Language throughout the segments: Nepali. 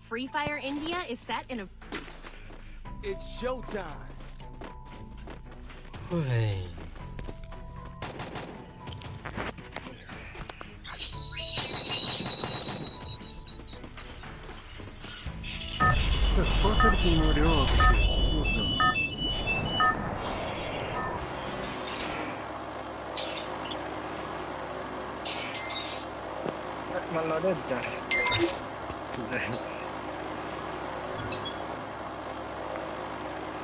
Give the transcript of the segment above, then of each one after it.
Free Fire India is set in a... It's showtime. Hey.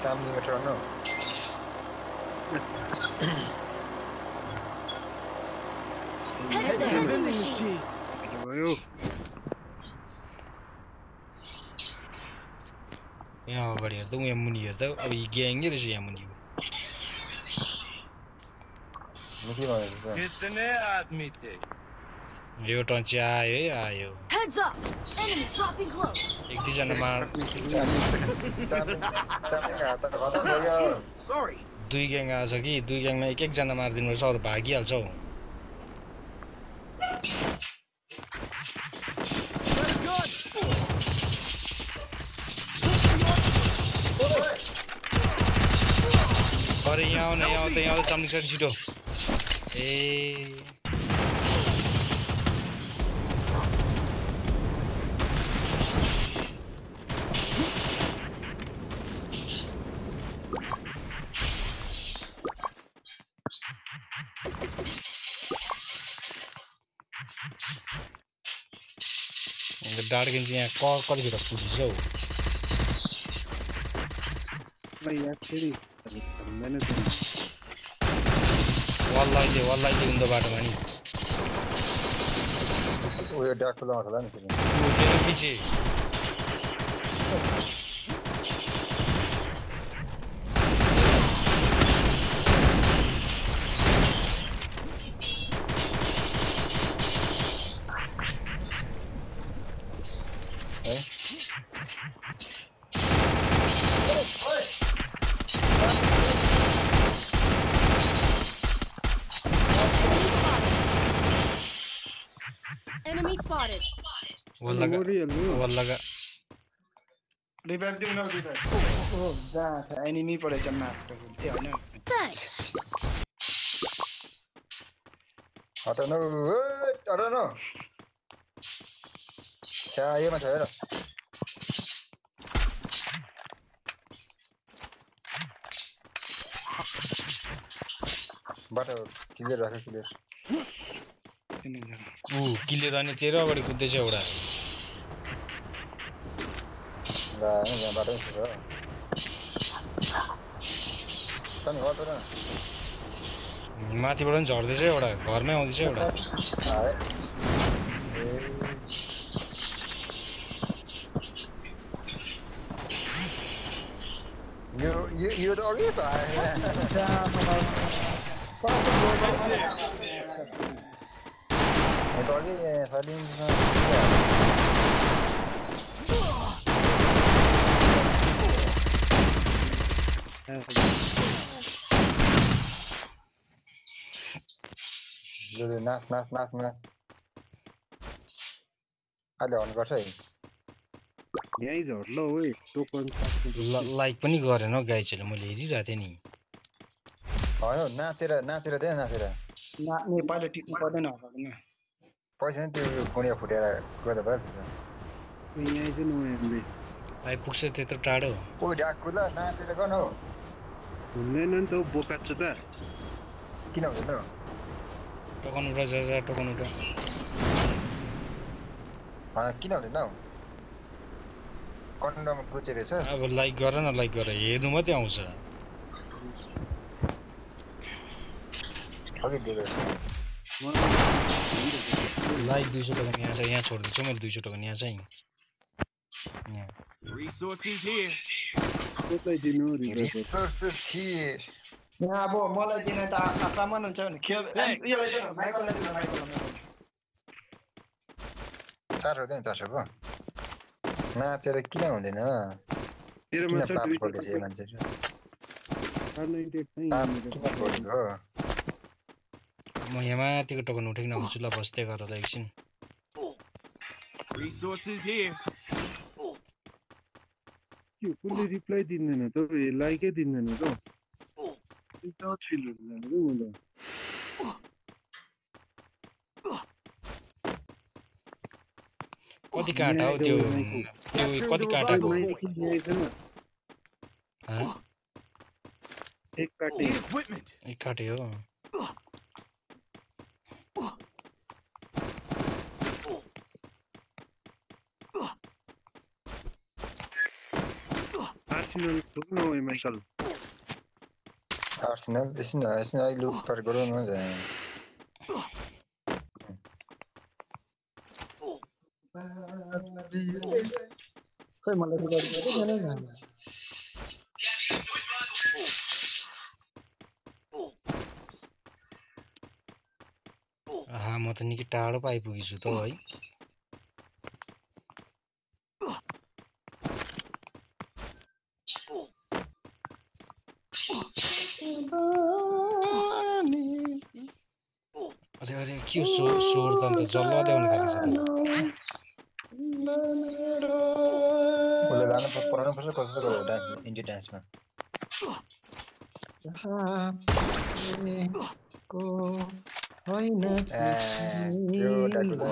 Something Toronto. Head to the vending machine. यहाँ अगाडि हेर्दा यहाँ मुनि हेर्दा अब यी ग्याङै रहेछ यहाँ मुनि कितने आदमी थे यो टन्ची आयो है आयो Heads up! Enemy dropping close. एक दुईजना मार Sorry. दुई ग्याङ आछ कि दुई ग्याङमा एक एकजना मारिदिनुपर्छ अरू भागिहाल्छ हौ अरे यहाँ आउँदा चम्नी छिटो ए डाँडकिन चाहिँ यहाँ कतिखेर पुगिन्छ हौ वल्लाइले उन्दो बाटोमा नि उयो डाकुला होला नि पछि Enemy spotted. वल्लगा रिवाइव दिउँ न रिवाइव ओ जहाँ एनिमी परेछ मात्र ए हैन Thanks. हटन छ्या योमा छ हेर बाटो क्लियर राख क्लियर किलेर अनि तेरो अगाडि कुद्दैछ एउटा ला यहाँ बाटो छ चम्नी हो तर माथिबाट पनि झर्दैछ एउटा घरमै आउँदैछ एउटा यो त अघि itu lagi saling Dulu nas ada on गर्छ है यही झर्लो ओइ टोकन लाइक पनि गरेन गाइस ले मैले हेरिरहेको थिएँ नि हैन नाचेर दे नाचेर नाच्ने पाले टिक्नु पर्दैन होला हैन पैसा नि त्यो कोनिया फुटेर गर्दा भएछ यही चाहिँ नयाँले आइपुग्छ त्यत्रो टाढो ओ ढाकुला नाचेर गर्न हो हुँदैन नि त बोका छ त किन हुँदैन टोकन उठा जा टोकन उठा किन हुँदैन हौ कन्डम गुचे रहेछ अब लाइक गर न लाइक गर हेर्नु मात्रै आउँछ अघि दिएको लाइक 200 टोकन यहाँ छ यहाँ छोड्दिन्छु मैले 200 टोकन यहाँ चाहिँ Resources here. Resources here. यहाँ अब मलाई दिन त आक्रमण हुन्छ भने खेल यो माइकललाई दिन माइकल चार हुँदैन 400 को नाचेर किन हुँदैन तेरोमा छ पाप बोल्दैछ यो मान्छेहरु किन बोलेको म यहाँ माथिको टोकन उठेको नहुन्छु ल बस्दै गर ल एकछिन Resources here. के कुनै रिप्लाई दिँदैन त लाइकै दिँदैन त त्यो छिलो जाने के मलाई कति काटा हो त्यो कति काटाको एक काटे Need equipment. एक काटे हो आर्सेनल ठुक्न हो माइकल Arsenal, इसने आई लुक पर करो ना जाए खै मलाई रिकर्ड गरेको छैन जान आहा म त निकै टाढो पो आइपुगेछु त है अरे अरे के स्वर त अन्त जल्लादै आउनु थालेछ त उसले लानु पराउनु पर्छ कसो गरे डान्स इन्डी डान्समा को होइन यो डाकुला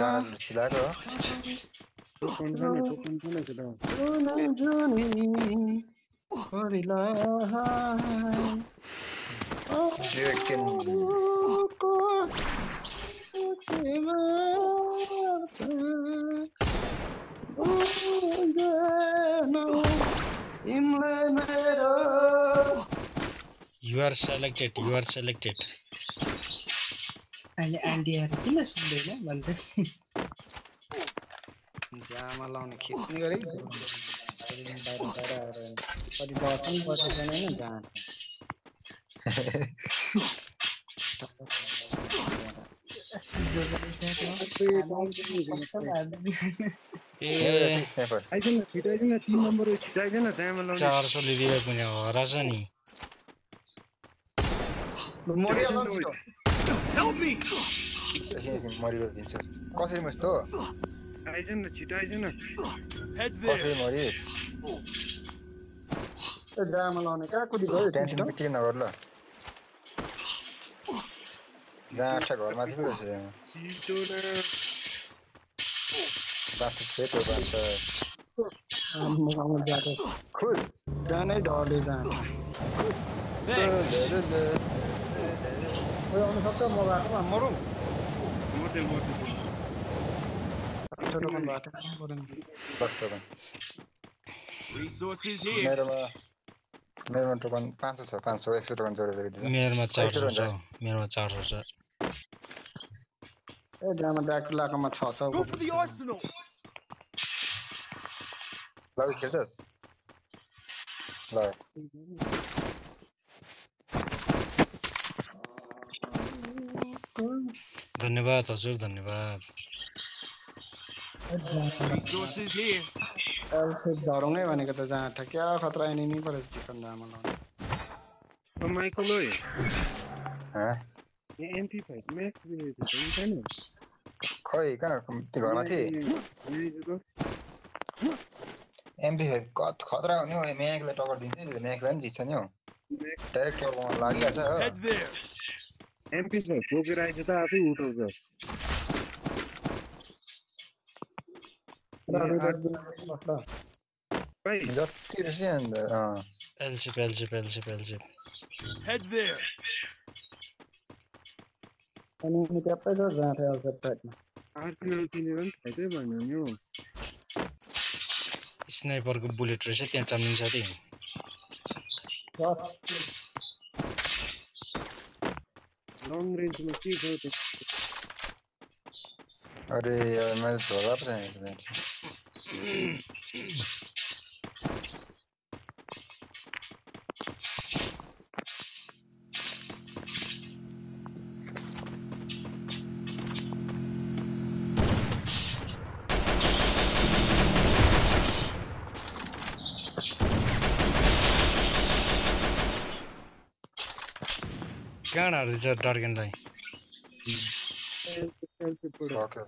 डान्स चिलाको टोकन छैन केटा यो एकछिन You are selected. अहिले आन्टीहरु किन सुन्दैन भन्दै जामा लाउने खिच्ने गरे बाहिर आएर कति दर्शन पर्छ हैन जान स्नाइपर आइजन छिटाइजन 3 नम्बर छिटाइजन जामा लाउने 400 लिएर पनि हराछ नि मोरिया लाउनु Help me. एकछिन मरियो दिन्छु कसरी मस् त आइजन छिटाइजन Head कसरी there. मरिस ए जामा लाउने कहाँ कुदी गयो टेन्सन बित्तिकै नगर ल जहाँ आठ घरमा थियो रहेछ छिटोना बाँच्छ सेतो बाँच्छ मगाउन जाँदै खुस जानै डरले जान्छ Thanks. ओइ आउनु सक्छ मगाएको मरौँ मोटे छोटो मन भएको टोकन Resources here. मेरोमा टोकन 500 छ 500 100 टोकन जोडेर दिन्छु मेरोमा 400 छ मेरोमा 400 छ ए जामा ड्राकुलाकोमा 600 Go for the arsenal. ल खेल्छस् ल धन्यवाद हजुर धन्यवाद Resources here. डरौँगै भनेको त जहाँ था क्या खतरा एनिमी परेछ चिकन जामा लाउने माइकल ओइ ह MP5 म्याक्स दिएको छैन खै कहाँ त्यो घरमा थिए MP5 खतरा हो नि हौ म्यागले टक्कर दिन्छ नि म्यागलाई नि जित्छ नि हौ डाइरेक्ट टक्करमा लागिहाल्छ हो Head there. MP5 बोकेर आइज त आफै उठाउँछ भाइ जति रहेछ अन्त एलसिप Head there. एनिमी ट्याप्पै छ जहाँ थियो साइडमा आर्सेनल किनेर नि फाइदै भएन नि हौ स्नाइपरको बुलेट रहेछ त्यहाँ चम्निङ साथी लङ रेन्जमा के छ त्यो अरे यार मैले झोला पो चाहिएको कहाँ हार्दैछ डार्केनलाई सक्यो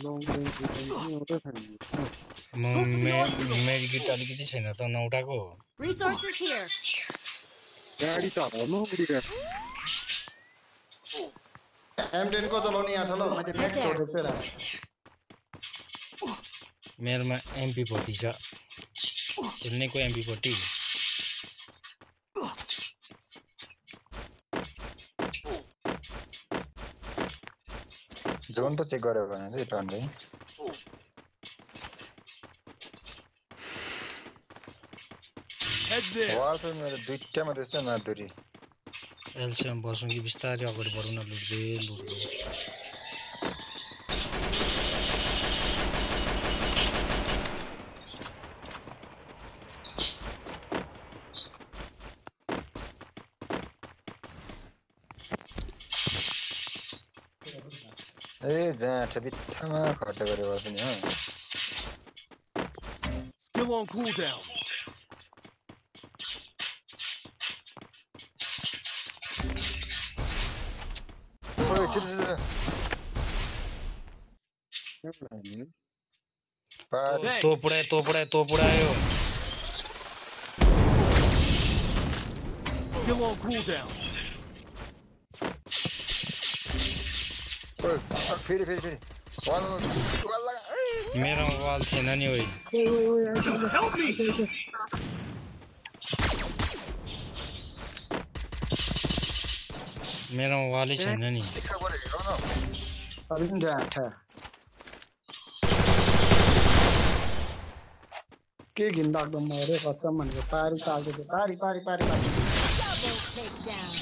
लङ रेन्ज एउटा छ नि म मेडिकेट अलिकति छैन त नउठाको Resources here. गाडी त हराउनु उडिरहेको M10 को चलाउने यहाँ छ ल मैले म्याक्स छोडेको छु र मेरोमा MP40 छ खेल्नेको MP40 जोन त चेक गर्यो भने चाहिँ टन्डै Head there. वाल त मेरो दुईटा मात्रै छ माधुरी एलसीएम बसौँ कि बिस्तारै अगाडि बढौँ न लुट्दै लुट्दै ए जाँठ बित्थामा खर्च गरेर भए पनि हो Still on cooldown. ओइ छिटो तोप उडायो Still on cooldown. ओइ फेरि वाल लगा मेरो वाल थिएन नि ओइ Help me. मेरो वालै छैन नि यसो गरे हेरौ न अरु पनि जाठ के घिनलाग्दो मरे कसम भनेको पारी चाल्दै थियो पारी Double takedown.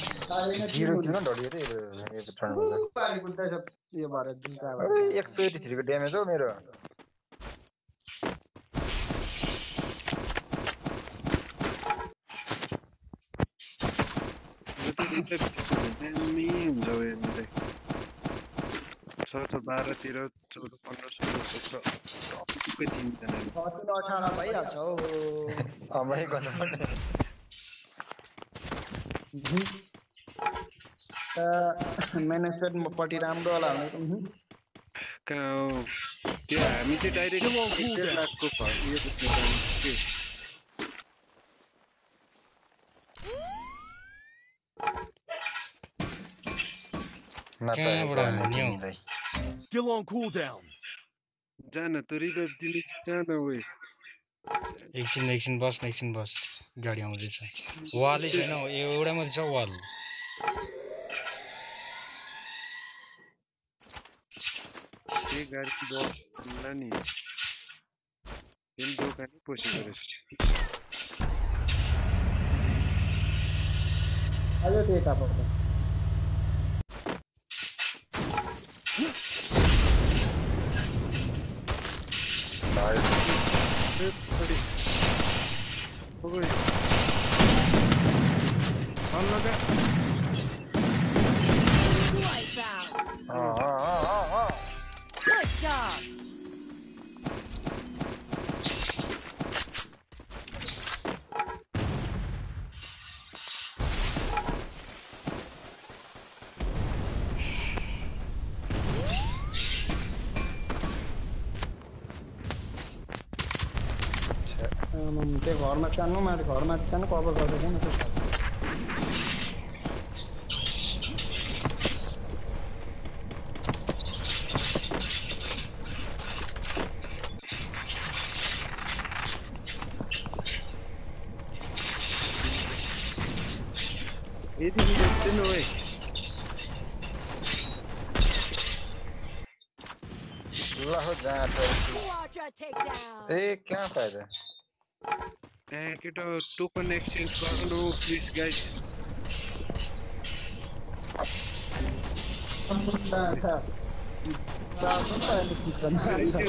जिरो किन ढलियो त यो टर्नमा पारी कुद्दैछ यो भएर जुका 183 को ड्यामेज हो मेरो दामी हुन्छ हेर्नुलाई 12 13 14 15 16 टपकै तिनजना 18 भइहाल्छ हो अमै गर्नुपर्ने म्यानेजमेन्ट पट्टि राम्रो होला भने कहाँ हो त्यो हामी चाहिँ डाइरेक्ट 1 लाखको यो के Still on cooldown. जान त रिभाइभ दिने जान ओए एकछिन बस गाडी आउँदैछ वालै छैन एउटा मात्रै छ वाल के गाडी बस्ला नि तेल दोकानै पसेको रहेछ आयो त्यता पर्छ ओए लगा Wipeout. Good job. त्यो घरमा चान्नु माथि घरमा चान्नु कभर गर्दैन त्यो यदि देखते न ओए ल हो जाँठ Quadra takedown. ए क्या फाइदा केटा टोकन एक्सचेन्ज गर्नु प्लिज गाइस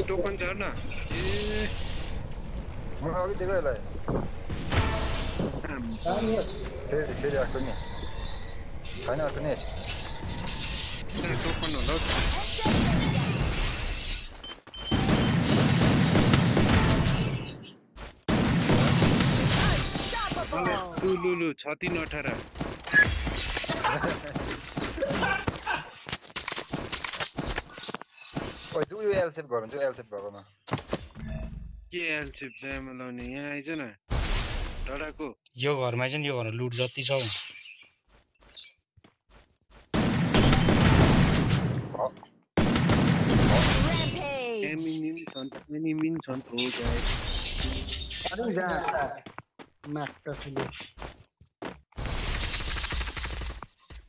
टोकन छ न ए म अघि दिएको यसलाई फेरि अर्को नि छैन अर्को नेट टोकन होला लु 6318 Double ओइ जो यो एल सेप गरौँ जो एल सेप भएकोमा के एलसिप जाम लाउने यहाँ आइज न डडाको यो घरमा चाहिँ यो घर लुट जति छ एनिमिन छन् हो गाइस अरे जा माक्टसले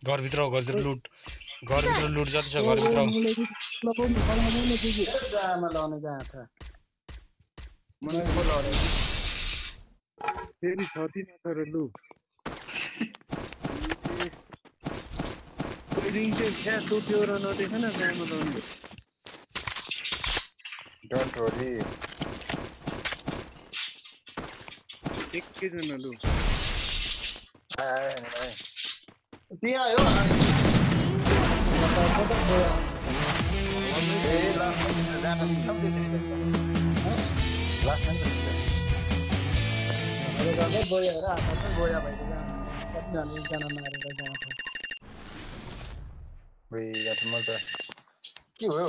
घरभित्र लुट जति छ घरभित्र जामा लाउने जहाँ छ मलाई को लाउने फेरि छति नतर लु रिङ चाहिँ छ्या टोट्यो र नदेख न जाम लाउने डोन्ट वरी एकैजना लु आए त्यहाँ आयो ए लास्ट जान दिन्छौँ लास्ट टाइम अरे गर्दै गयो र आफ्नो गयो भाइले कतिजना एकजना मारेर जान्छ वै यार म त के हो